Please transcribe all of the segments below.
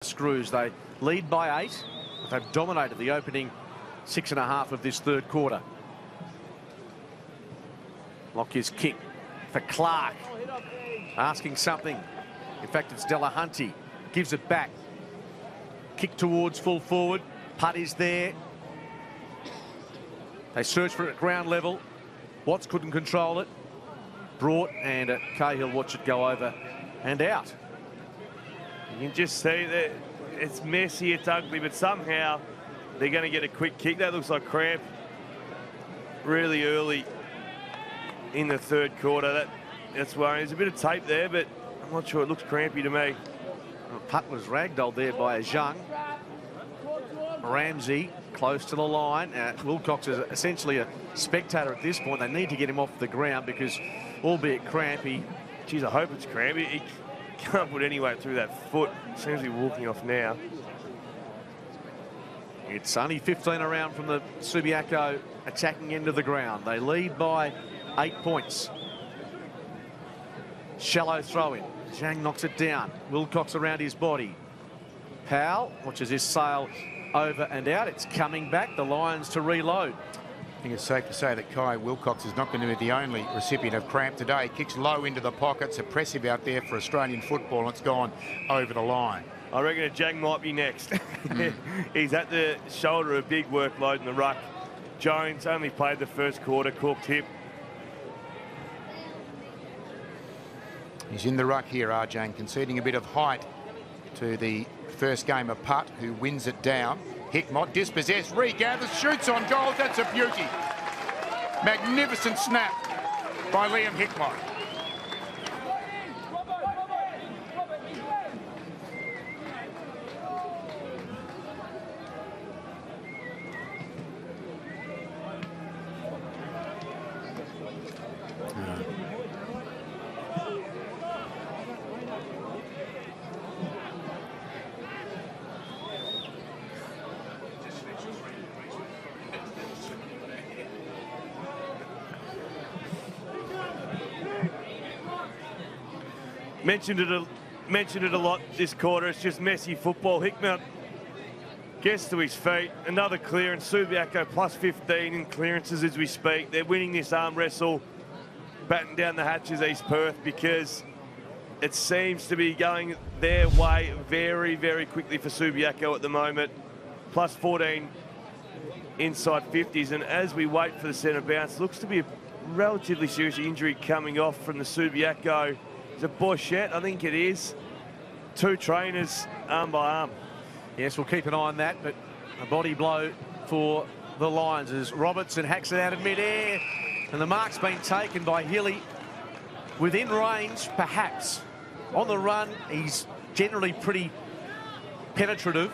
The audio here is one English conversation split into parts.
Screws. They lead by 8. They've dominated the opening 6.5 of this third quarter. Lockyer's kick for Clark. Asking something. In fact, it's Delahunty. Gives it back. Kick towards full forward. Putt is there. They search for it at ground level. Watts couldn't control it. Brought, and Cahill watch it go over and out. You can just see that it's messy, it's ugly, but somehow they're going to get a quick kick. That looks like cramp really early in the third quarter. That's worrying. There's a bit of tape there, but I'm not sure. It looks crampy to me. Well, Putt was ragdolled there by a Zhang. Ramsey close to the line. Wilcox is essentially a spectator at this point. They need to get him off the ground because, albeit crampy, geez, I hope it's crampy. He can't put any weight through that foot. Seems to be walking off now. It's only 15 around from the Subiaco attacking end of the ground. They lead by 8 points. Shallow throw in. Zhang knocks it down. Wilcox around his body. Powell watches his sail over and out. It's coming back. The Lions to reload. I think it's safe to say that Kai Wilcox is not going to be the only recipient of cramp today. Kicks low into the pockets, oppressive out there for Australian football, and it's gone over the line. I reckon a Jang might be next. He's at the shoulder of a big workload in the ruck. Jones only played the first quarter, corked hip. He's in the ruck here, Arjang, conceding a bit of height to the first game of Putt, who wins it down. Hickmott dispossessed, regathers, shoots on goal. That's a beauty. Magnificent snap by Liam Hickmott. Mentioned it a lot this quarter. It's just messy football. Hickmott gets to his feet. Another clearance. Subiaco plus 15 in clearances as we speak. They're winning this arm wrestle. Batten down the hatches, East Perth, because it seems to be going their way very, very quickly for Subiaco at the moment. Plus 14 inside 50s. And as we wait for the centre bounce, looks to be a relatively serious injury coming off from the Subiaco. Is it Borchette? I think it is. 2 trainers arm by arm. Yes, we'll keep an eye on that, but a body blow for the Lions as Robertson hacks it out of mid-air, and the mark's been taken by Hilly. Within range, perhaps. On the run, he's generally pretty penetrative.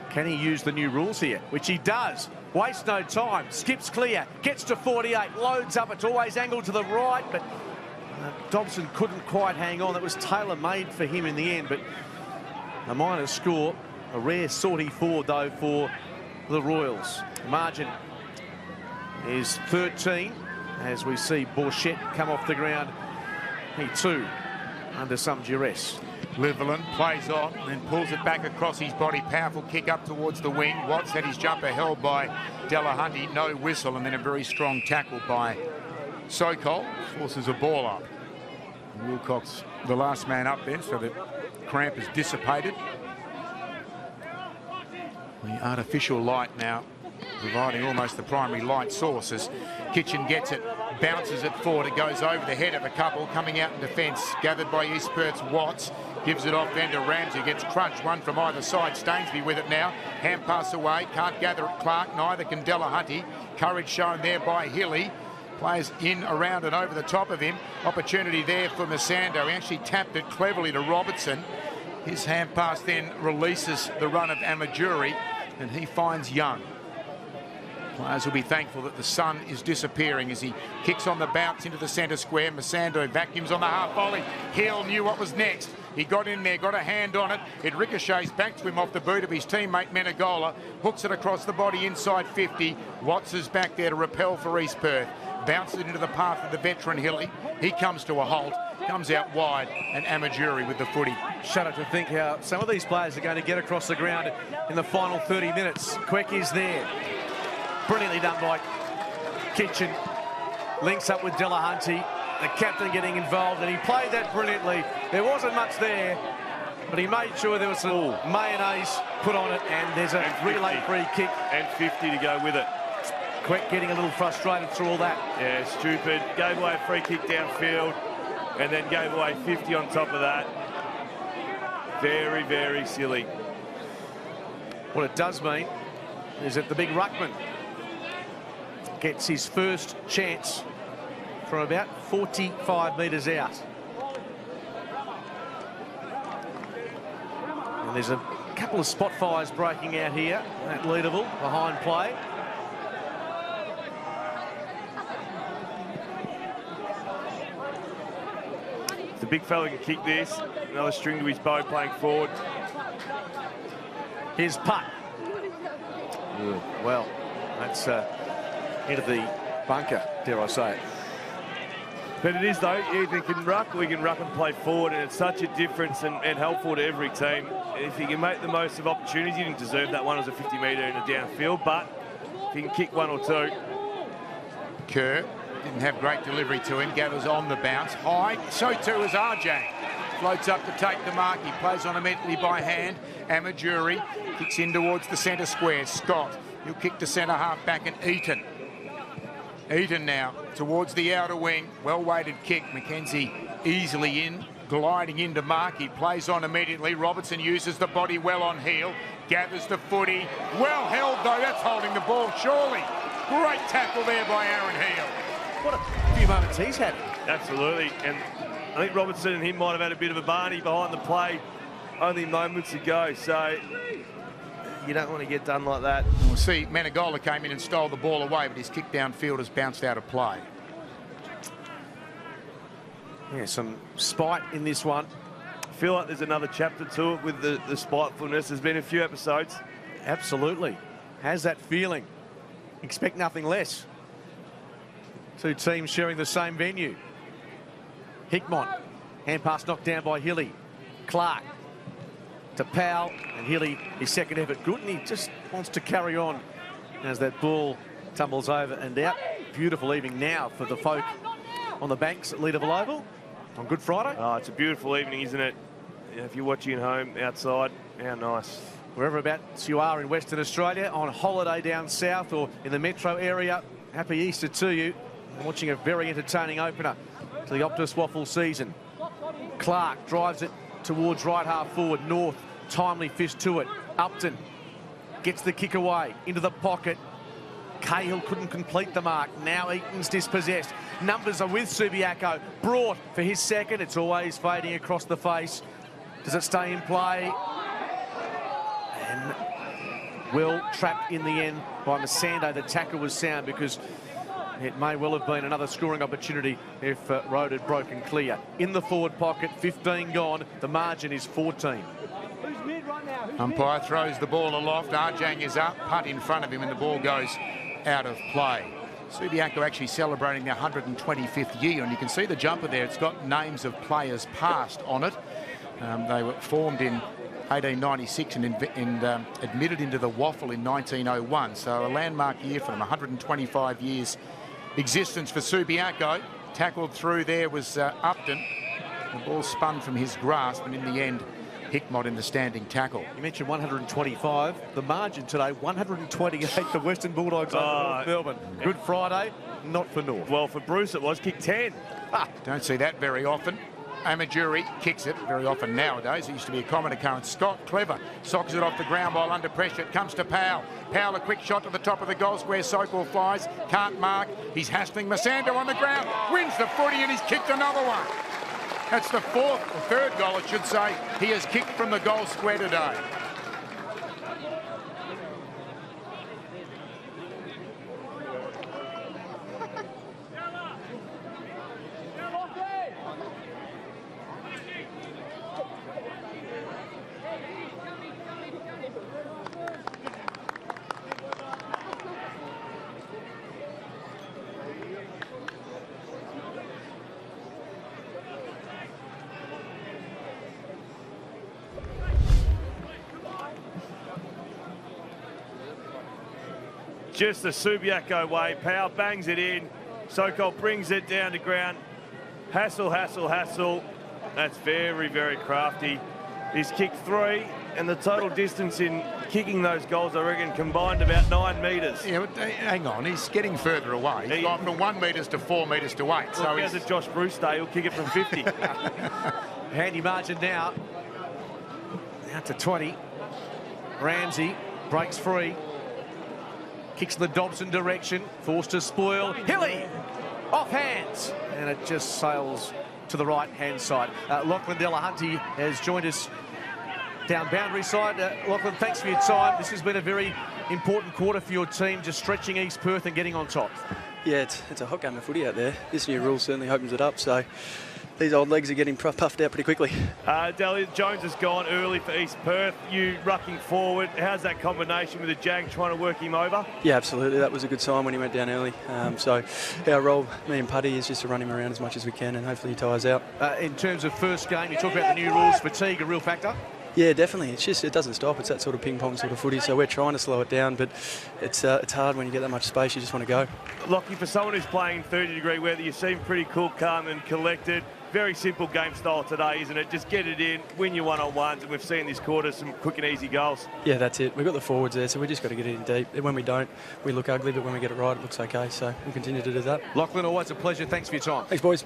Can he use the new rules here? Which he does. Wastes no time. Skips clear. Gets to 48. Loads up. It's always angled to the right, but Dobson couldn't quite hang on. That was tailor-made for him in the end, but a minor score. A rare sortie forward, though, for the Royals. The margin is 13 as we see Borchette come off the ground. He, too, under some duress. Liverland plays on and pulls it back across his body. Powerful kick up towards the wing. Watts had his jumper held by Delahunty. No whistle, and then a very strong tackle by Sokol. Forces a ball up. Wilcox, the last man up there, so the cramp is dissipated. The artificial light now providing almost the primary light source as Kitchen gets it, bounces it forward. It goes over the head of a couple coming out in defence. Gathered by East Perth's Watts. Gives it off then to Ramsey. Gets crunched. One from either side. Stainsby with it now. Hand pass away. Can't gather it. Clark. Neither can Delahunty. Courage shown there by Hilly. Plays in, around and over the top of him. Opportunity there for Masando. He actually tapped it cleverly to Robertson. His hand pass then releases the run of Amajuri, and he finds Young. Players will be thankful that the sun is disappearing as he kicks on the bounce into the centre square. Masando vacuums on the half volley. Hill knew what was next. He got in there, got a hand on it. It ricochets back to him off the boot of his teammate Menegola. Hooks it across the body inside 50. Watts is back there to repel for East Perth. Bounces it into the path of the veteran Hilly. He comes to a halt. comes out wide, and Amajuri with the footy. Shudder to think how some of these players are going to get across the ground in the final 30 minutes. Queck is there. Brilliantly done by Kitchen. Links up with Delahunty. The captain getting involved, and he played that brilliantly. There wasn't much there, but he made sure there was some mayonnaise put on it, and there's a relay free kick. And 50 to go with it. Queck getting a little frustrated through all that. Yeah, stupid. Gave away a free kick downfield, and then gave away 50 on top of that. Very, very silly. What it does mean is that the big ruckman gets his first chance from about 45 metres out. And there's a couple of spot fires breaking out here at Leederville, behind play. The big fella can kick this. Another string to his bow playing forward. His putt. Well, that's into the bunker, dare I say it. But it is, though, either can ruck or he can ruck and play forward, and it's such a difference and helpful to every team. If he can make the most of opportunities, he didn't deserve that one as a 50-metre in a downfield, but if he can kick one or two. Kerr didn't have great delivery to him. Gathers on the bounce. High. So too is RJ. Floats up to take the mark. He plays on immediately by hand. Amajuri kicks in towards the centre square. Scott. He'll kick to centre half back, and Eaton. Eaton now towards the outer wing. Well-weighted kick. McKenzie easily in. Gliding into mark. He plays on immediately. Robertson uses the body well on heel. Gathers the footy. Well held though. That's holding the ball surely. Great tackle there by Aaron Heel. What a few moments he's had. Absolutely. And I think Robertson and him might have had a bit of a barney behind the play only moments ago. So you don't want to get done like that. We'll see, Menegola came in and stole the ball away, but his kick downfield has bounced out of play. Yeah, some spite in this one. I feel like there's another chapter to it with the spitefulness. There's been a few episodes. Absolutely. Has that feeling. Expect nothing less. Two teams sharing the same venue. Hickmott. Hand pass knocked down by Hilly. Clark to Powell, and Hilly, his second effort good, and he just wants to carry on as that ball tumbles over and out. Beautiful evening now for the folk on the banks at Leederville Oval on Good Friday. Oh, it's a beautiful evening, isn't it? Yeah, if you're watching at home, outside, how nice. Wherever abouts you are in Western Australia, on holiday down south or in the metro area, happy Easter to you. Watching a very entertaining opener to the Optus Waffle season. Clark drives it towards right half forward. North, timely fist to it. Upton gets the kick away into the pocket. Cahill couldn't complete the mark. Now Eaton's dispossessed. Numbers are with Subiaco. Brought for his second. It's always fading across the face. Does it stay in play? And well trapped in the end by Masando. The tackle was sound because it may well have been another scoring opportunity if Road had broken clear. In the forward pocket, 15 gone. The margin is 14. Umpire throws the ball aloft. Arjang is up. Punt in front of him, and the ball goes out of play. Subiaco actually celebrating their 125th year, and you can see the jumper there. It's got names of players past on it. They were formed in 1896 and admitted into the Waffle in 1901. So a landmark year for them, 125 years existence for Subiaco. Tackled through there was Upton. The ball spun from his grasp, and in the end, Hickmott in the standing tackle. You mentioned 125. The margin today, 128. The Western Bulldogs over North Melbourne. Good Friday, not for North. Well, for Bruce it was. Kick 10. Don't see that very often. Amajuri kicks it very often nowadays. It used to be a common occurrence. Scott, clever, socks it off the ground while under pressure. It comes to Powell. Powell, a quick shot to the top of the goal square. Sokol flies, can't mark. He's hassling Masando on the ground. Wins the footy, and he's kicked another one. That's the third goal, I should say, he has kicked from the goal square today. just the Subiaco way. Powell bangs it in. Sokol brings it down to ground. Hassel, hassle, hassle. That's very, very crafty. He's kicked 3, and the total distance in kicking those goals, I reckon, combined about 9 metres. Yeah, but hang on, he's getting further away. He's gone from 1 metre to 4 metres to 8. So So as a Josh Bruce day, he'll kick it from 50. Handy margin now. Out to 20. Ramsey breaks free. Kicks in the Dobson direction. Forced to spoil. Hilly! Off hands. And it just sails to the right-hand side. Lachlan Delahunty has joined us down boundary side. Lachlan, thanks for your time. This has been a very important quarter for your team, just stretching East Perth and getting on top. Yeah, it's a hot game of footy out there. This new rule certainly opens it up, so these old legs are getting puffed out pretty quickly. Delhi, Jones has gone early for East Perth. You rucking forward. How's that combination with the Jag trying to work him over? Yeah, absolutely. That was a good sign when he went down early. So our role, me and Putty, is just to run him around as much as we can, and hopefully he tires out. In terms of first game, you talk about the new rules. Fatigue, a real factor? Yeah, definitely. It's just, it doesn't stop. It's that sort of ping-pong sort of footy, so we're trying to slow it down, but it's hard when you get that much space. You just want to go. Lockie, for someone who's playing 30-degree weather, you seem pretty cool, calm and collected. Very simple game style today, isn't it? Just get it in, win your one-on-ones, and we've seen this quarter some quick and easy goals. Yeah, that's it. We've got the forwards there, so we just got to get it in deep. When we don't, we look ugly, but when we get it right, it looks okay, so we'll continue to do that. Lachlan, always a pleasure. Thanks for your time. Thanks, boys.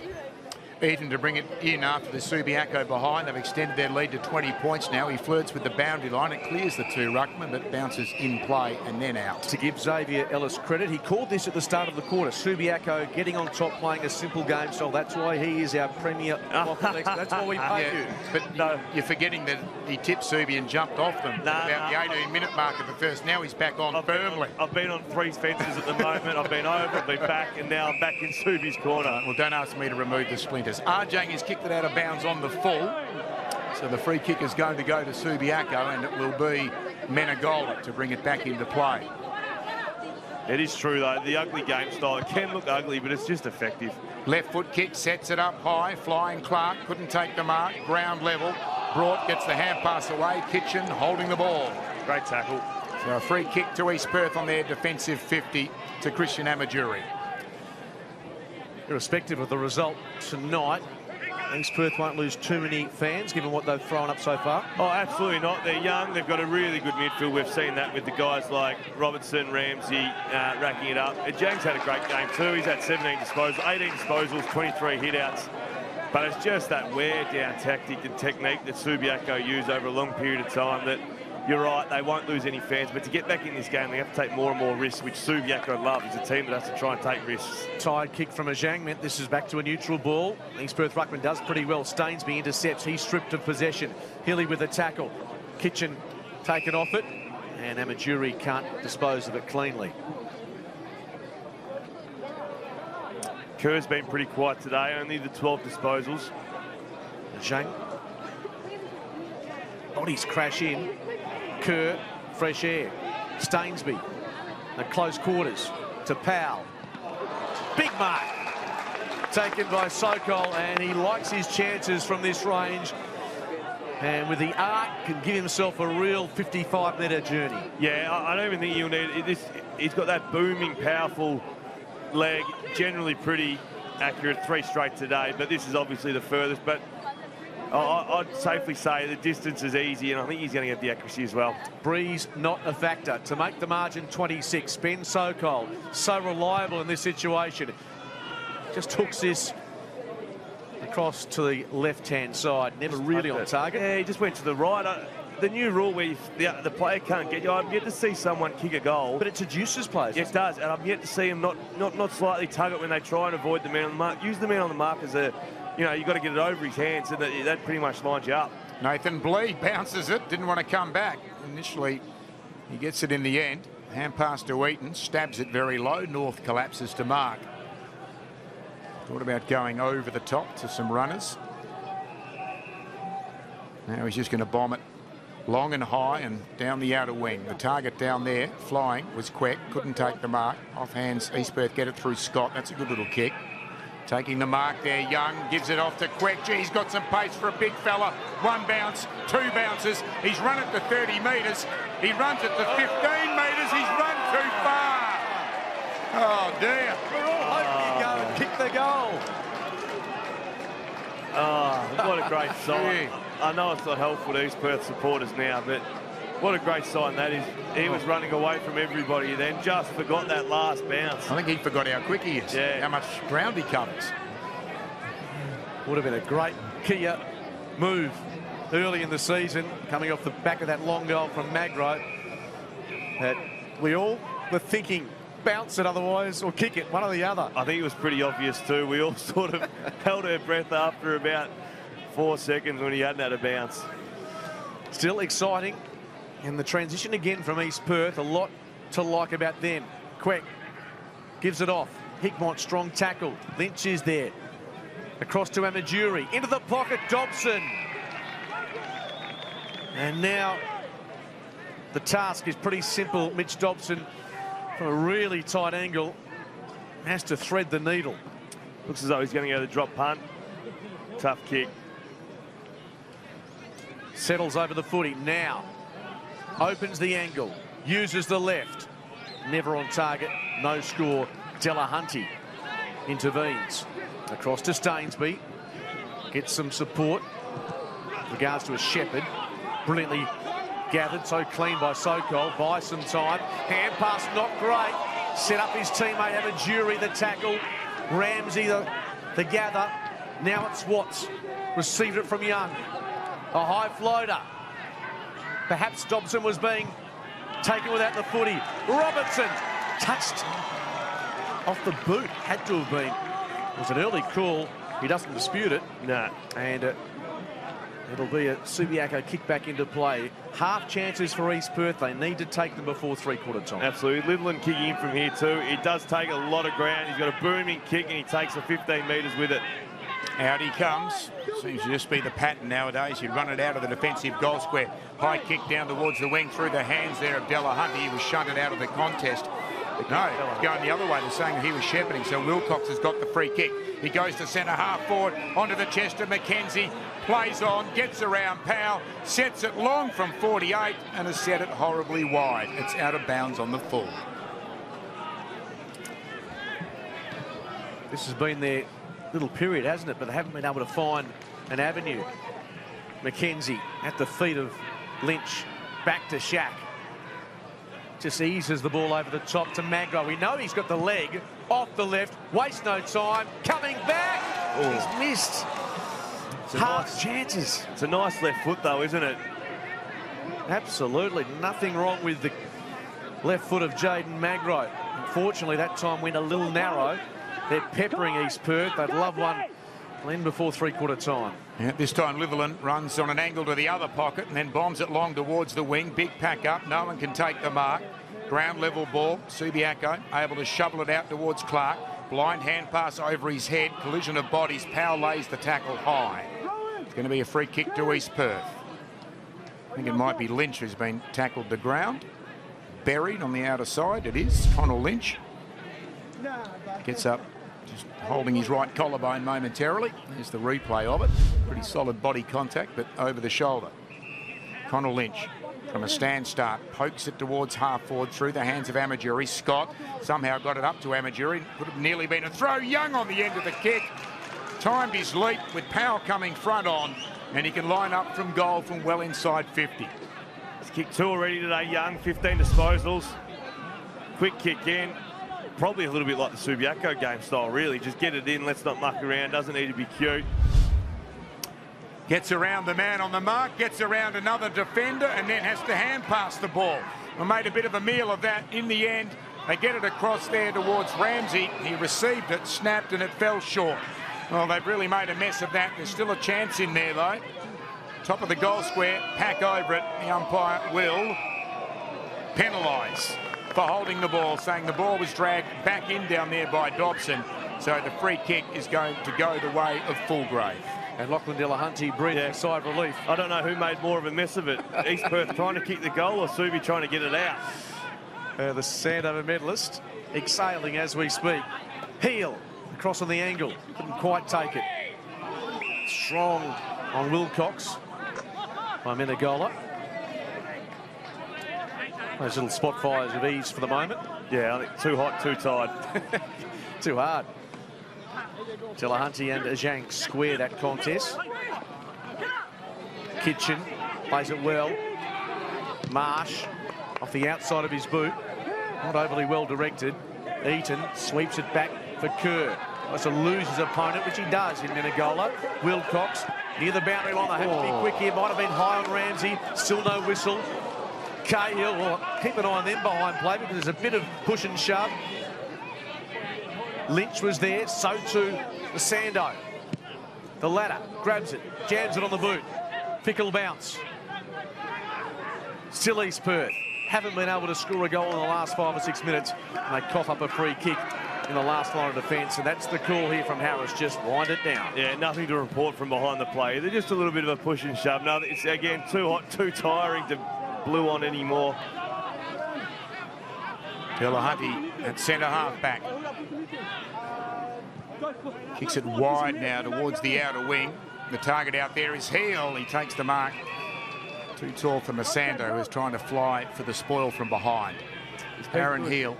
Eaton to bring it in after the Subiaco behind. They've extended their lead to 20 points now. He flirts with the boundary line. It clears the 2 ruckmen, but bounces in play and then out. To give Xavier Ellis credit, he called this at the start of the quarter. Subiaco getting on top, playing a simple game style. That's why he is our premier. That's why we pay you. But no, you're forgetting that he tipped Subi and jumped off them about the 18-minute mark of the first. Now he's back on firmly. I've been on 3 fences at the moment. I've been over, I've been back, and now I'm back in Subi's corner. Well, don't ask me to remove the splinters. Arjang has kicked it out of bounds on the full. So the free kick is going to go to Subiaco, and it will be Menegola to bring it back into play. It is true, though. The ugly game style, it can look ugly, but it's just effective. Left foot kick, sets it up high. Flying Clark couldn't take the mark. Ground level. Brought gets the hand pass away. Kitchen holding the ball. Great tackle. So a free kick to East Perth on their defensive 50 to Christian Amajuri. Irrespective of the result tonight, East Perth won't lose too many fans, given what they've thrown up so far. Oh, absolutely not. They're young. They've got a really good midfield. We've seen that with the guys like Robertson, Ramsey, racking it up. James had a great game too. He's had 17 disposals, 18 disposals, 23 hit-outs. But it's just that wear-down tactic and technique that Subiaco use over a long period of time that, you're right, they won't lose any fans, but to get back in this game, they have to take more and more risks, which Subiaco love. It's a team that has to try and take risks. Tide kick from Ajang meant this is back to a neutral ball. East Perth ruckman does pretty well. Stainsby intercepts. He's stripped of possession. Hilly with a tackle. Kitchen taken off it, and Amajuri can't dispose of it cleanly. Kerr's been pretty quiet today, only the 12 disposals. Ajang. Bodies crash in. Kerr, fresh air. Stainsby, at close quarters to Powell. Big mark taken by Sokol, and he likes his chances from this range. And with the arc, can give himself a real 55-metre journey. Yeah, I don't even think he'll need it. He's got that booming, powerful leg, generally pretty accurate, 3 straight today, but this is obviously the furthest. But I'd safely say the distance is easy, and I think he's going to get the accuracy as well. Breeze not a factor to make the margin 26. Ben Sokol, so reliable in this situation. Just hooks this across to the left-hand side, never really on target. Yeah, he just went to the right. The new rule where the player can't get you, I'm yet to see someone kick a goal. But it seduces players. Yes, it does, and I'm yet to see him not slightly tug it when they try and avoid the man on the mark. Use the man on the mark as a, you've got to get it over his hands, and that pretty much lines you up. Nathan Blee bounces it, didn't want to come back. Initially, he gets it in the end. Hand pass to Eaton, stabs it very low. North collapses to mark. Thought about going over the top to some runners. Now he's just going to bomb it long and high and down the outer wing. The target down there, flying, was Queck. Couldn't take the mark. Off hands, East Perth get it through Scott. That's a good little kick. Taking the mark there, Young gives it off to Queck. Gee, he's got some pace for a big fella. 1 bounce, 2 bounces. He's run it to 30 metres. He runs it to 15 metres. He's run too far. Oh, dear. We're all hoping he'd go and kick the goal. Oh, what a great sign. Gee. I know it's not helpful to East Perth supporters now, but what a great sign that is. He was running away from everybody then, just forgot that last bounce. I think he forgot how quick he is, Yeah. how much ground he covers. Would have been a great Kia move early in the season, coming off the back of that long goal from Magro. That we all were thinking, bounce it otherwise or kick it, one or the other. I think it was pretty obvious too. We all sort of held our breath after about 4 seconds when he hadn't had a bounce. Still exciting. And the transition again from East Perth, a lot to like about them. Queck gives it off. Hickmott, strong tackle. Lynch is there. Across to Amajuri. Into the pocket, Dobson. And now the task is pretty simple. Mitch Dobson, from a really tight angle, has to thread the needle. Looks as though he's going to go to the drop punt. Tough kick. Settles over the footy now. Opens the angle. Uses the left. Never on target. No score. Delahunty intervenes. Across to Stainsby. Gets some support. Regards to a Shepherd. Brilliantly gathered. So clean by Sokol. Buys some time. Hand pass not great. Set up his teammate Amajuri, the tackle. Ramsey, the gather. Now it's Watts. Received it from Young. A high floater. Perhaps Dobson was being taken without the footy. Robertson touched off the boot. Had to have been. It was an early call. He doesn't dispute it. Nah. And it'll be a Subiaco kick back into play. Half chances for East Perth. They need to take them before three-quarter time. Absolutely. Littleton kicking in from here too. It does take a lot of ground. He's got a booming kick and he takes the 15 metres with it. Out he comes. Seems to just be the pattern nowadays. You run it out of the defensive goal square. High kick down towards the wing through the hands there of Delahunty. He was shunted out of the contest. No, going the other way. They're saying that he was shepherding. So Wilcox has got the free kick. He goes to centre half forward onto the chest of McKenzie. Plays on, gets around Powell, sets it long from 48 and has set it horribly wide. It's out of bounds on the full. This has been their little period, hasn't it? But they haven't been able to find an avenue. McKenzie at the feet of Lynch. Back to Shack. Just eases the ball over the top to Magro. We know he's got the leg off the left. Waste no time. Coming back. Oh. He's missed. Half chances. It's a nice left foot though, isn't it? Absolutely. Nothing wrong with the left foot of Jaden Magro. Unfortunately, that time went a little narrow. They're peppering East Perth. They'd love one in before three-quarter time. Yeah, this time Litherland runs on an angle to the other pocket and then bombs it long towards the wing. Big pack up. No one can take the mark. Ground level ball. Subiaco able to shovel it out towards Clark. Blind hand pass over his head. Collision of bodies. Powell lays the tackle high. It's going to be a free kick to East Perth. I think it might be Lynch who's been tackled to ground. Buried on the outer side. It is Connell Lynch. Gets up, just holding his right collarbone momentarily. There's the replay of it. Pretty solid body contact, but over the shoulder. Connell Lynch from a stand start pokes it towards half forward through the hands of Amajuri. Scott somehow got it up to Amajuri. Could have nearly been a throw. Young on the end of the kick. Timed his leap with Powell coming front on, and he can line up from goal from well inside 50. He's kicked 2 already today, Young. 15 disposals. Quick kick in. Probably a little bit like the Subiaco game style, really. Just get it in, let's not muck around. Doesn't need to be cute. Gets around the man on the mark, gets around another defender, and then has to hand pass the ball. We made a bit of a meal of that in the end. They get it across there towards Ramsey. He received it, snapped, and it fell short. Well, they've really made a mess of that. There's still a chance in there, though. Top of the goal square, pack over it. The umpire will penalise for holding the ball, saying the ball was dragged back in down there by Dobson. So the free kick is going to go the way of Fulgrave. And Lachlan Delahunty breathing a sigh of relief. I don't know who made more of a mess of it. East Perth trying to kick the goal or Subi trying to get it out. The Sandover medalist exhaling as we speak. Heel across on the angle. Couldn't quite take it. Strong on Wilcox by Menegola. Those little spot fires of ease for the moment. Yeah, I think too hot, too tired. Too hard. Delahunty and Zhang square that contest. Kitchen plays it well. Marsh off the outside of his boot. Not overly well directed. Eaton sweeps it back for Kerr. Wants to lose his opponent, which he does in Menegola. Wilcox near the boundary line. They have to be quick here. Might have been high on Ramsey. Still no whistle. Cahill, well, keep an eye on them behind play because there's a bit of push and shove. Lynch was there, so too the Sando. The ladder grabs it, jams it on the boot. Fickle bounce. Still East Perth. Haven't been able to score a goal in the last 5 or 6 minutes. And they cough up a free kick in the last line of defence. And that's the call here from Harris. Just wind it down. Yeah, nothing to report from behind the play. They're just a little bit of a push and shove. No, it's, again, too hot, too tiring to blue on anymore. Delahunty at centre half back. Kicks it wide now towards the outer wing. The target out there is Heel. He takes the mark. Too tall for Masando, who's trying to fly for the spoil from behind. Aaron Heel.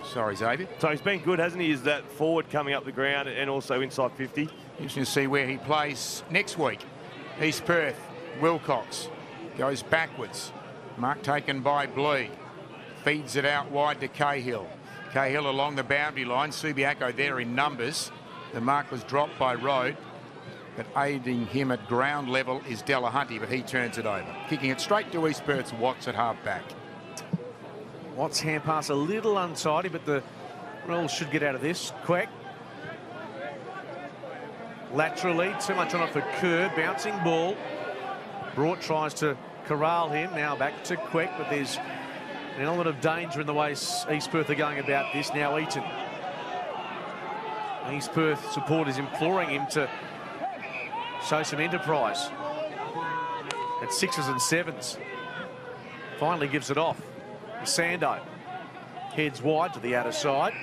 Sorry, Xavier. So he's been good, hasn't he? Is that forward coming up the ground and also inside 50. Interesting to see where he plays next week. East Perth, Wilcox goes backwards. Mark taken by Blee. Feeds it out wide to Cahill. Cahill along the boundary line. Subiaco there in numbers. The mark was dropped by Rode. But aiding him at ground level is Delahunty, but he turns it over. Kicking it straight to East Perth's Watts at half back. Watts' hand pass a little untidy, but the Royals should get out of this. Quack. Laterally, too much on it for Kerr. Bouncing ball. Brought tries to corral him. Now back to Quack, but there's an element of danger in the way East Perth are going about this. Now Eaton. East Perth supporters imploring him to show some enterprise. At 6s and 7s. Finally gives it off. Sando heads wide to the outer side.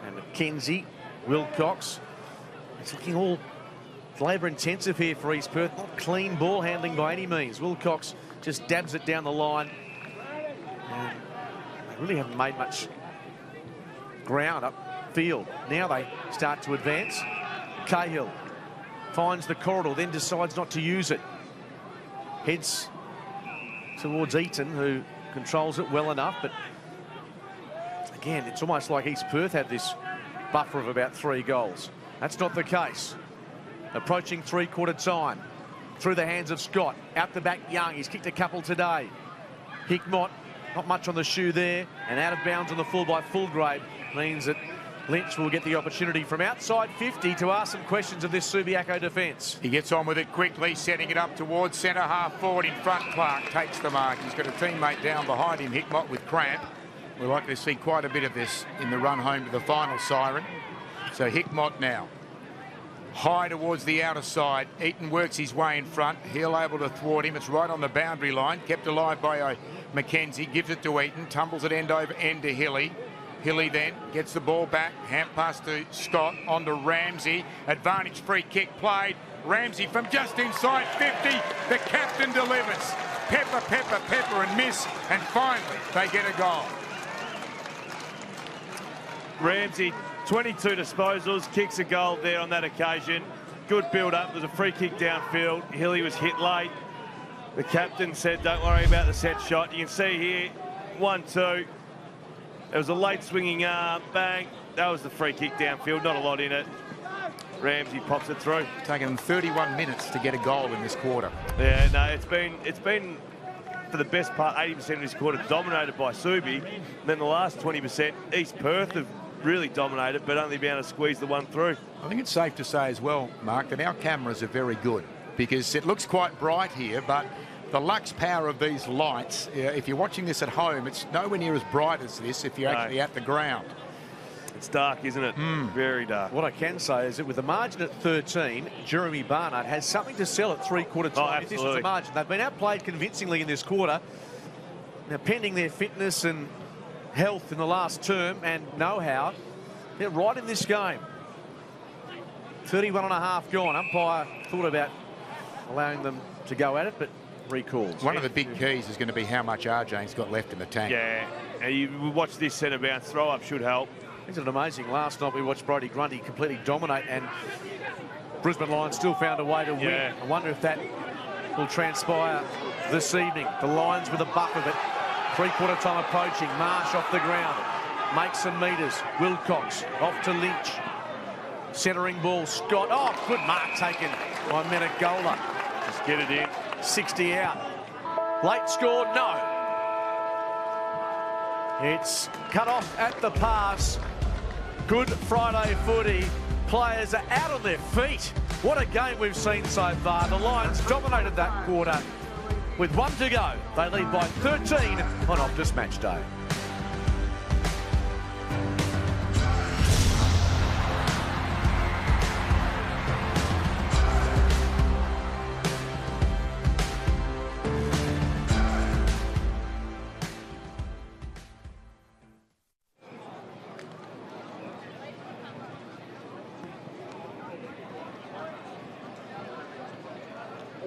And McKenzie, Wilcox. It's looking all labour intensive here for East Perth. Not clean ball handling by any means. Wilcox just dabs it down the line. And they really haven't made much ground upfield. Now they start to advance. Cahill finds the corridor, then decides not to use it. Heads towards Eaton, who controls it well enough, but again, it's almost like East Perth had this buffer of about 3 goals. That's not the case. Approaching three-quarter time. Through the hands of Scott. Out the back, Young. He's kicked a couple today. Hickmott, not much on the shoe there, and out of bounds on the full by Fulgrave means that Lynch will get the opportunity from outside 50 to ask some questions of this Subiaco defence. He gets on with it quickly, setting it up towards centre half forward in front. Clark takes the mark. He's got a teammate down behind him, Hickmott, with cramp. We're likely to see quite a bit of this in the run home to the final siren. So Hickmott now. High towards the outer side. Eaton works his way in front. Heel able to thwart him. It's right on the boundary line. Kept alive by McKenzie. Gives it to Eaton. Tumbles it end over end to Hilly. Hilly then gets the ball back. Hand pass to Scott. On to Ramsey. Advantage free kick played. Ramsey from just inside 50. The captain delivers. Pepper, pepper, pepper and miss. And finally they get a goal. Ramsey, 22 disposals, kicks a goal there on that occasion. Good build-up. There's a free kick downfield. Hilly was hit late. The captain said, don't worry about the set shot. You can see here, 1-2. There was a late swinging arm, bang. That was the free kick downfield, not a lot in it. Ramsey pops it through. Taken 31 minutes to get a goal in this quarter. Yeah, no, it's been for the best part, 80% of this quarter dominated by Subi. Then the last 20%, East Perth have really dominated, but only been able to squeeze the one through. I think it's safe to say as well, Mark, that our cameras are very good because it looks quite bright here, but the lux power of these lights, if you're watching this at home, it's nowhere near as bright as this if you're actually at the ground. It's dark, isn't it? Very dark. What I can say is that with the margin at 13, Jeremy Barnard has something to sell at three-quarter time. If this was a margin, they've been outplayed convincingly in this quarter. Now, pending their fitness and health in the last term and know-how, they're right in this game. 31 and a half gone. Umpire thought about allowing them to go at it, but recalls. One of the big keys is going to be how much RJ's got left in the tank. Yeah, and you watch this centre bounce throw up should help. Isn't it amazing? Last night we watched Brodie Grundy completely dominate, and Brisbane Lions still found a way to win. I wonder if that will transpire this evening. The Lions with a buck of it. Three-quarter time approaching. Marsh off the ground. Makes some metres. Wilcox off to Lynch. Centering ball. Scott. Oh, good mark taken by Menegola. Just get it in. 60 out. Late score, no. It's cut off at the pass. Good Friday footy. Players are out on their feet. What a game we've seen so far. The Lions dominated that quarter. With 1 to go, they lead by 13 on Optus Match Day.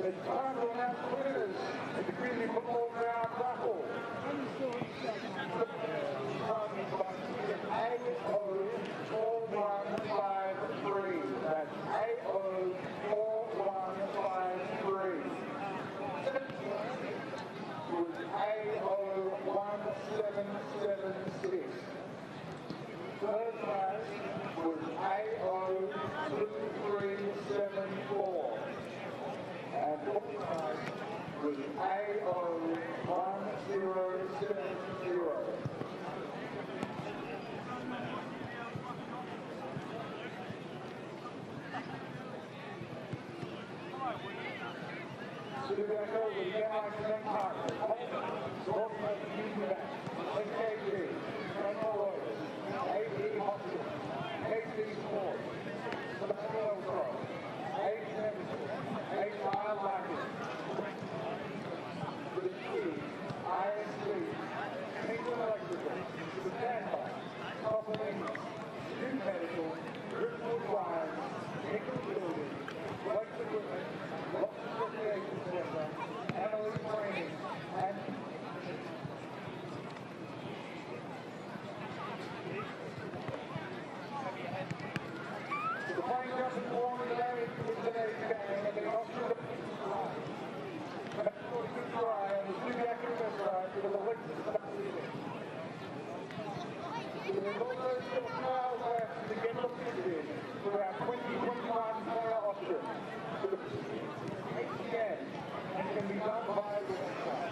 It's time to announce winners in the Community Football Ground raffle. AO4153. That's AO4153. Was AO1776. Third place was AO2374. And fourth prize was AO1070. Subiaco with Yellow Connect Partners, Northwest Community Bank, NKG, General Lawyers, AE Hospital, HD Sports, Sebastian Pro, Mile Market, for the key, ISC, Kingston Electrical, the Standby, Copper English, New Medical, Driftwood Wires, Nickel Building, Flex Equipment, Local Recreation Center, Emily Training, and the playing up and forward today is today's game, and the officer There's also still trials left to get located for our 2021 player option. HCN, and can be done via the website.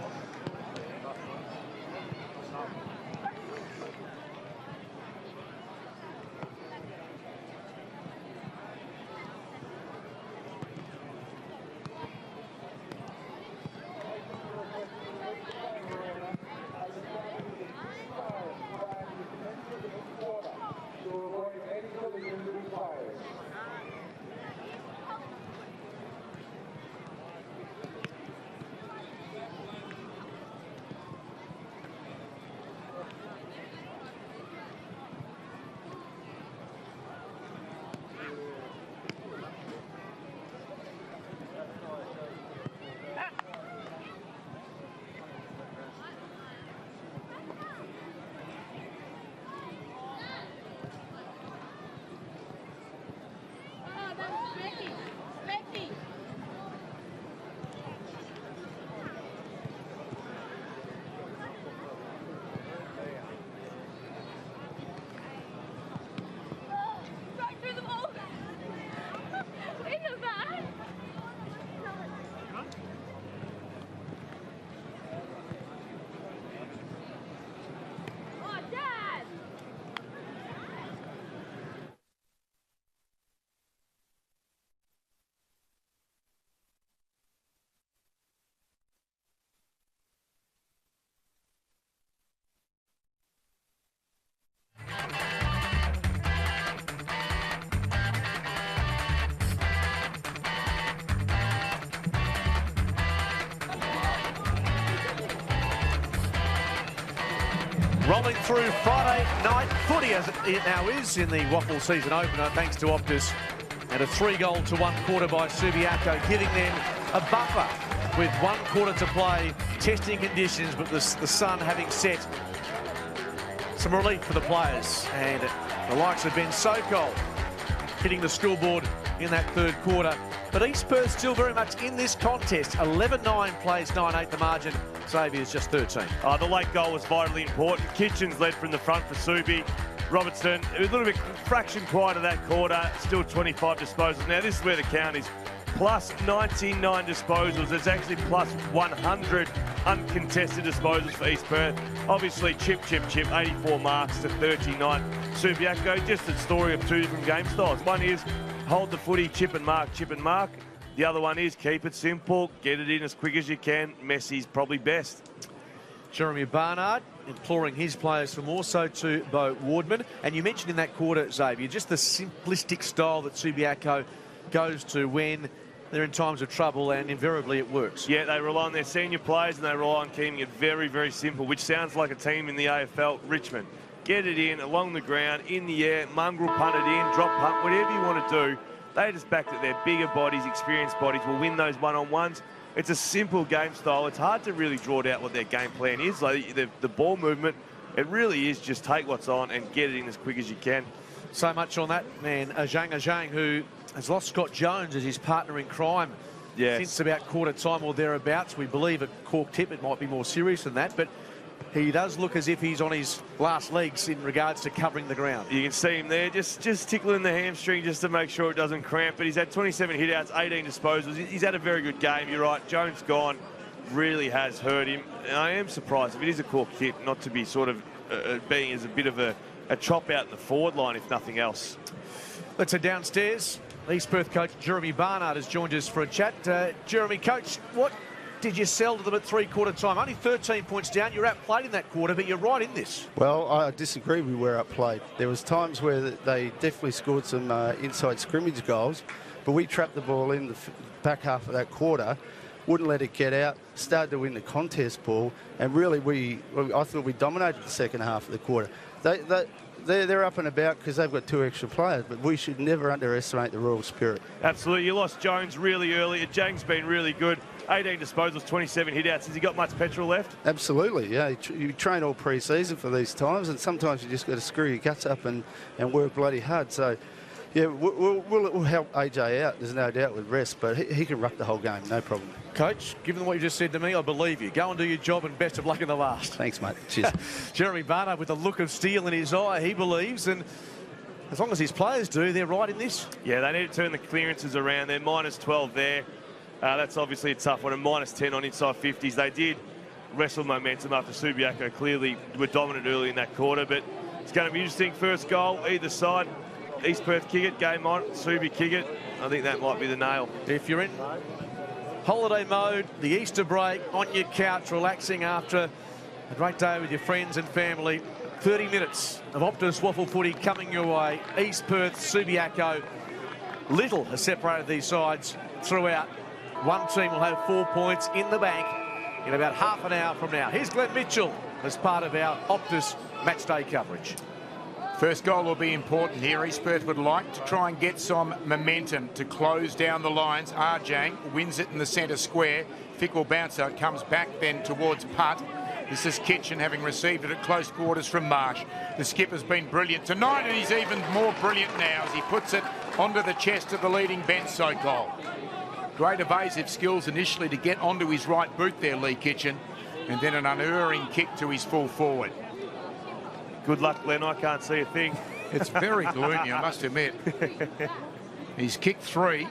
Rolling through Friday night footy as it now is in the Waffle season opener, thanks to Optus. And a 3-goal to 1 quarter by Subiaco, giving them a buffer with 1 quarter to play, testing conditions, but the sun having set some relief for the players. And the likes of Ben Sokol hitting the scoreboard in that 3rd quarter. But East Perth still very much in this contest. 11-9 plays 9-8 the margin. Xavier's just 13. The late goal was vitally important. Kitchens led from the front for Subi. Robertson, a little bit fraction quiet of that quarter, still 25 disposals. Now this is where the count is. Plus 99 disposals. It's actually plus 100 uncontested disposals for East Perth. Obviously, chip, 84 marks to 39. Subiaco, just a story of 2 different game styles. One is hold the footy, chip and mark. The other one is keep it simple, get it in as quick as you can. Messi's probably best. Jeremy Barnard imploring his players for more, so to Beau Wardman. And you mentioned in that quarter, Xavier, just the simplistic style that Subiaco goes to when they're in times of trouble, and invariably it works. Yeah, they rely on their senior players and they rely on keeping it very, very simple, which sounds like a team in the AFL. Richmond, get it in, along the ground, in the air, mongrel punt it in, drop punt, whatever you want to do. They just back that their bigger bodies, experienced bodies will win those one-on-ones. It's a simple game style. It's hard to really draw out what their game plan is. Like the ball movement, it really is just take what's on and get it in as quick as you can. So much on that man, Ajang, who has lost Scott Jones as his partner in crime since about quarter time or thereabouts. We believe at Cork Tip it might be more serious than that, but he does look as if he's on his last legs in regards to covering the ground. You can see him there, just tickling the hamstring just to make sure it doesn't cramp. But he's had 27 hitouts, 18 disposals. He's had a very good game. You're right, Jones gone really has hurt him. And I am surprised, if it is a Cork Tip, not to be sort of being as a bit of a chop out in the forward line, if nothing else. Let's head downstairs. East Perth coach Jeremy Barnard has joined us for a chat. Jeremy, coach, what did you sell to them at 3-quarter time? Only 13 points down. You're outplayed in that quarter, but you're right in this. Well, I disagree. We were outplayed. There was times where they definitely scored some inside scrimmage goals, but we trapped the ball in the back half of that quarter, wouldn't let it get out, started to win the contest ball, and really I thought we dominated the second half of the quarter. They're up and about because they've got 2 extra players, but we should never underestimate the Royal spirit. Absolutely. You lost Jones really early. Jang's been really good. 18 disposals, 27 hitouts. Has he got much petrol left? Absolutely, yeah. You train all pre-season for these times, and sometimes you just got to screw your guts up and work bloody hard. So, yeah, we'll help AJ out, there's no doubt, with rest, but he can ruck the whole game, no problem. Coach, given what you just said to me, I believe you. Go and do your job, and best of luck in the last. Thanks, mate. Cheers. Jeremy Barnard with a look of steel in his eye, he believes, and as long as his players do, they're right in this. Yeah, they need to turn the clearances around. They're minus 12 there. That's obviously a tough one, and minus 10 on inside 50s. They did wrestle momentum after Subiaco clearly were dominant early in that quarter, but it's going to be interesting. First goal, either side. East Perth kick it, game on, Subi kick it. I think that might be the nail. If you're in holiday mode, the Easter break, on your couch, relaxing after a great day with your friends and family, 30 minutes of Optus waffle footy coming your way. East Perth, Subiaco. Little has separated these sides throughout. One team will have 4 points in the bank in about half an hour from now. Here's Glenn Mitchell as part of our Optus matchday coverage. First goal will be important here. East Perth would like to try and get some momentum to close down the lines. Arjang wins it in the centre square. Fickle bouncer comes back then towards putt. This is Kitchen having received it at close quarters from Marsh. The skipper's been brilliant tonight, and he's even more brilliant now as he puts it onto the chest of the leading Ben Sokol. Great evasive skills initially to get onto his right boot there, Lee Kitchen, and then an unerring kick to his full forward. Good luck, Glenn. I can't see a thing. It's very gloomy, I must admit. He's kicked 3.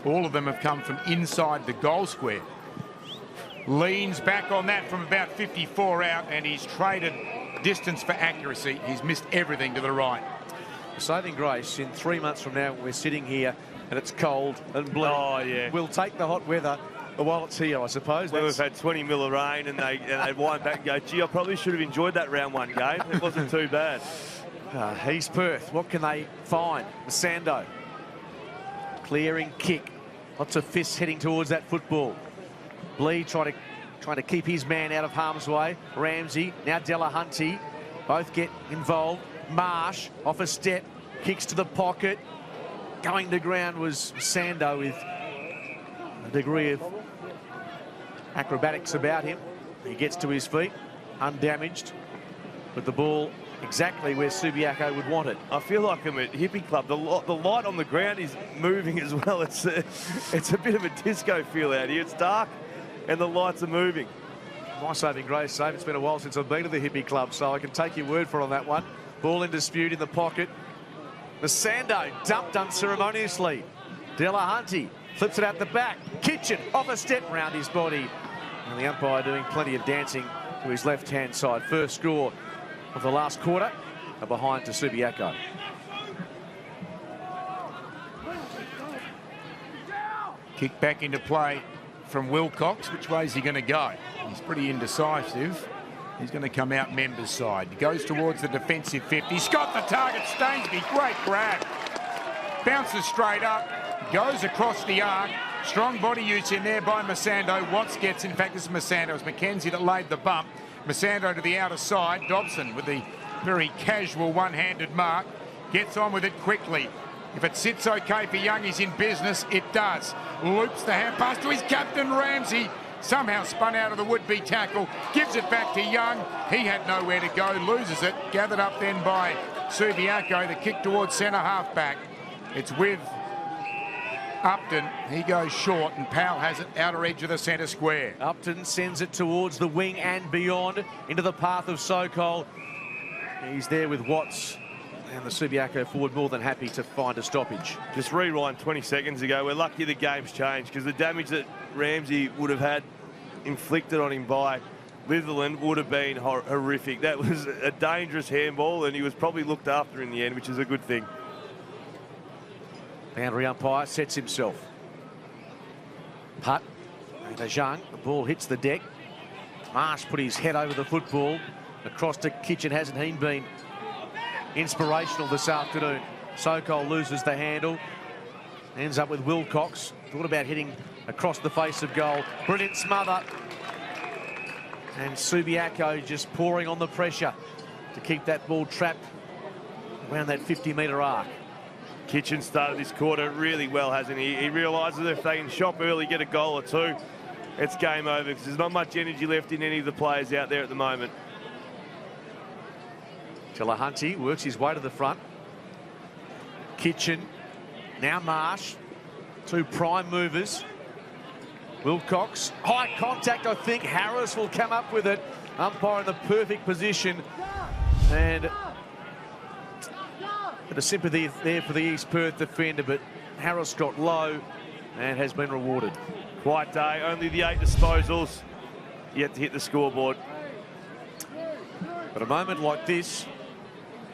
All of them have come from inside the goal square. Leans back on that from about 54 out, and he's traded distance for accuracy. He's missed everything to the right. Saving grace in 3 months from now when we're sitting here and it's cold and bleak. Oh, yeah. We'll take the hot weather while it's here, I suppose. Well, we've had 20 mil of rain, and they wind back and go, gee, I probably should have enjoyed that round 1 game. It wasn't too bad. East Perth, what can they find? Sando. Clearing kick. Lots of fists heading towards that football. Blee trying to keep his man out of harm's way. Ramsey, now Delahunty. Both get involved. Marsh off a step, kicks to the pocket. Going to ground was Sando with a degree of acrobatics about him. He gets to his feet, undamaged, with the ball exactly where Subiaco would want it. I feel like I'm at Hippie Club. The light on the ground is moving as well. It's a bit of a disco feel out here. It's dark and the lights are moving. My saving grace, save. It's been a while since I've been to the Hippie Club, so I can take your word for it on that one. Ball in dispute in the pocket. Masando dumped unceremoniously. Delahunty flips it out the back. Kitchen off a step round his body. And the umpire doing plenty of dancing to his left-hand side. First score of the last quarter, a behind to Subiaco. Kick back into play from Wilcox. Which way is he going to go? He's pretty indecisive. He's going to come out members' side. He goes towards the defensive 50. He's got the target. Stainsby, great grab. Bounces straight up. Goes across the arc. Strong body use in there by Masando. Watts gets, in fact, this is Masando. It was McKenzie that laid the bump. Masando to the outer side. Dobson with the very casual one-handed mark. Gets on with it quickly. If it sits okay for Young, he's in business. It does. Loops the hand pass to his captain, Ramsey. Somehow spun out of the would-be tackle. Gives it back to Young. He had nowhere to go. Loses it. Gathered up then by Subiaco. The kick towards centre half-back. It's with Upton. He goes short and Powell has it outer edge of the centre square. Upton sends it towards the wing and beyond into the path of Sokol. He's there with Watts, and the Subiaco forward more than happy to find a stoppage. Just rewind 20 seconds ago. We're lucky the game's changed because the damage that Ramsey would have had inflicted on him by Litherland would have been horrific. That was a dangerous handball and he was probably looked after in the end, which is a good thing. Boundary umpire sets himself. Putt. And Young, the ball hits the deck. Marsh put his head over the football. Across to Kitchen, hasn't he been inspirational this afternoon? Sokol loses the handle. Ends up with Wilcox. Thought about hitting across the face of goal. Brilliant smother. And Subiaco just pouring on the pressure to keep that ball trapped around that 50-metre arc. Kitchen started this quarter really well, hasn't he? He realises if they can shop early, get a goal or two, it's game over because there's not much energy left in any of the players out there at the moment. Delahunty works his way to the front. Kitchen, now Marsh, two prime movers. Wilcox, high contact, I think Harris will come up with it. Umpire in the perfect position. And a bit of sympathy there for the East Perth defender, but Harris got low and has been rewarded. Quiet day, only the 8 disposals, yet to hit the scoreboard. But a moment like this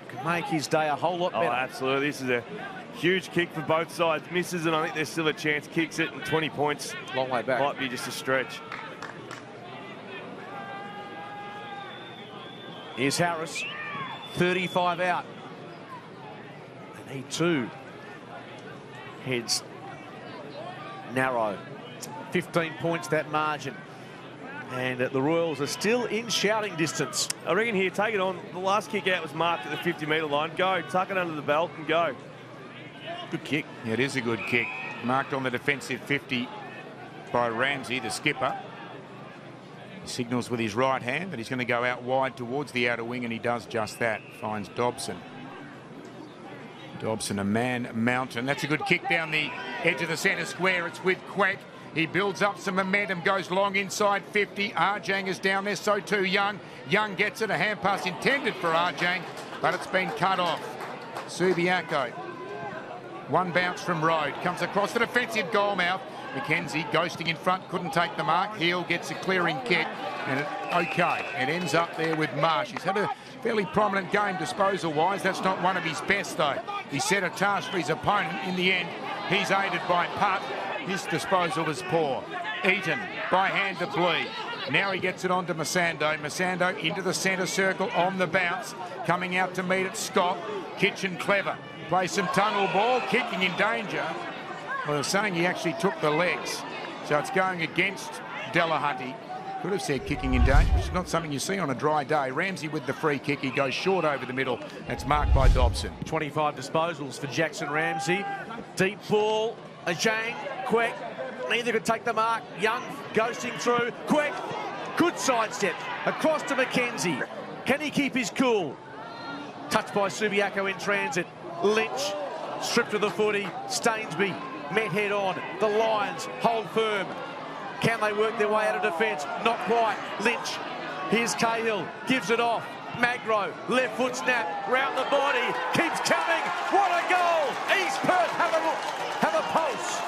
can make his day a whole lot better. Oh, absolutely. This is a huge kick for both sides. Misses, and I think there's still a chance. Kicks it, and 20 points. Long way back. Might be just a stretch. Here's Harris, 35 out. And he too heads narrow. 15 points that margin. And the Royals are still in shouting distance. I reckon here, take it on. The last kick out was marked at the 50-metre line. Go, tuck it under the belt and go. Good kick. Yeah, it is a good kick. Marked on the defensive 50 by Ramsey, the skipper. He signals with his right hand that he's going to go out wide towards the outer wing, and he does just that. Finds Dobson. Dobson, a man mountain. That's a good kick down the edge of the centre square. It's with Queck. He builds up some momentum, goes long inside 50. Arjang is down there, so too Young. Young gets it, a hand pass intended for Arjang, but it's been cut off. Subiaco. One bounce from Road. Comes across the defensive goal mouth. McKenzie ghosting in front, couldn't take the mark. Heel gets a clearing kick, and it ends up there with Marsh. He's had a fairly prominent game disposal-wise. That's not one of his best, though. He set a task for his opponent. In the end, he's aided by Putt. His disposal was poor. Eaton by hand to Blee. Now he gets it on to Masando. Masando into the centre circle on the bounce. Coming out to meet it, Scott. Kitchen clever. Plays some tunnel ball. Kicking in danger. Well, they're saying he actually took the legs. So it's going against Delahunty. Could have said kicking in danger, which is not something you see on a dry day. Ramsey with the free kick. He goes short over the middle. That's marked by Dobson. 25 disposals for Jackson Ramsey. Deep ball. Ajang, Queck, Neither could take the mark. Young ghosting through. Quick. Good sidestep. Across to McKenzie. Can he keep his cool? Touched by Subiaco in transit. Lynch stripped of the footy. Stainsby met head on. The Lions hold firm. Can they work their way out of defence? Not quite. Lynch. Here's Cahill. Gives it off. Magro. Left foot snap. Round the body. Keeps coming. What a goal! East Perth have a pulse.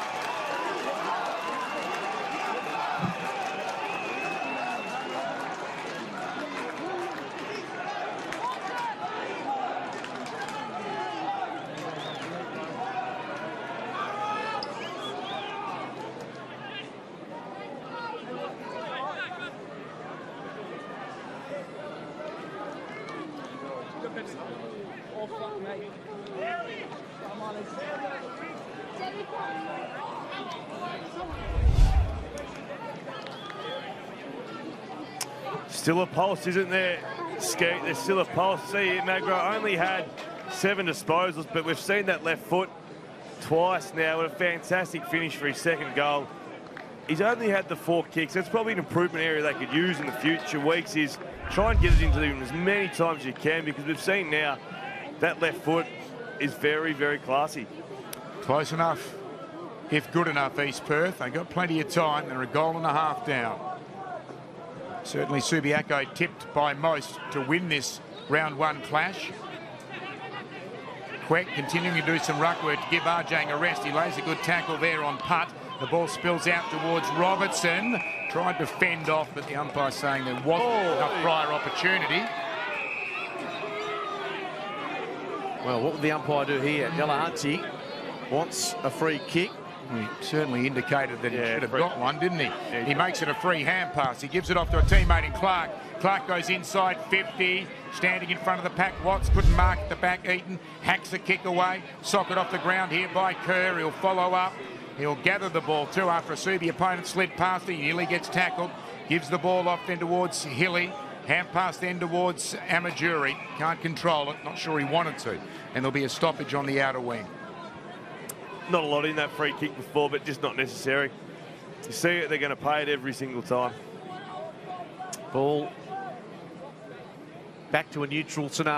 Still a pulse, isn't there, Skeet? There's still a pulse. See here, Magro only had 7 disposals, but we've seen that left foot twice now. What a fantastic finish for his second goal. He's only had the 4 kicks. That's probably an improvement area they could use in the future weeks, is try and get it into them as many times as you can, because we've seen now that left foot is very, very classy. Close enough, if good enough, East Perth. They've got plenty of time. They're a goal and a half down. Certainly Subiaco tipped by most to win this round 1 clash. Queck continuing to do some ruck work to give Arjang a rest. He lays a good tackle there on putt. The ball spills out towards Robertson. Tried to fend off, but the umpire saying there wasn't enough prior opportunity. Well, what would the umpire do here? Delahunty wants a free kick. He certainly indicated that he should have got one, didn't he? Yeah, He makes it a free hand pass. He gives it off to a teammate in Clark. Clark goes inside 50, standing in front of the pack. Watts couldn't mark at the back. Eaton hacks the kick away. Socket off the ground here by Kerr. He'll follow up. He'll gather the ball too after a Subi opponent slid past him. He nearly gets tackled. Gives the ball off then towards Hilly. Hand pass then towards Amajuri. Can't control it. Not sure he wanted to. And there'll be a stoppage on the outer wing. Not a lot in that free kick before, but just not necessary. You see it, they're going to pay it every single time. Ball back to a neutral scenario.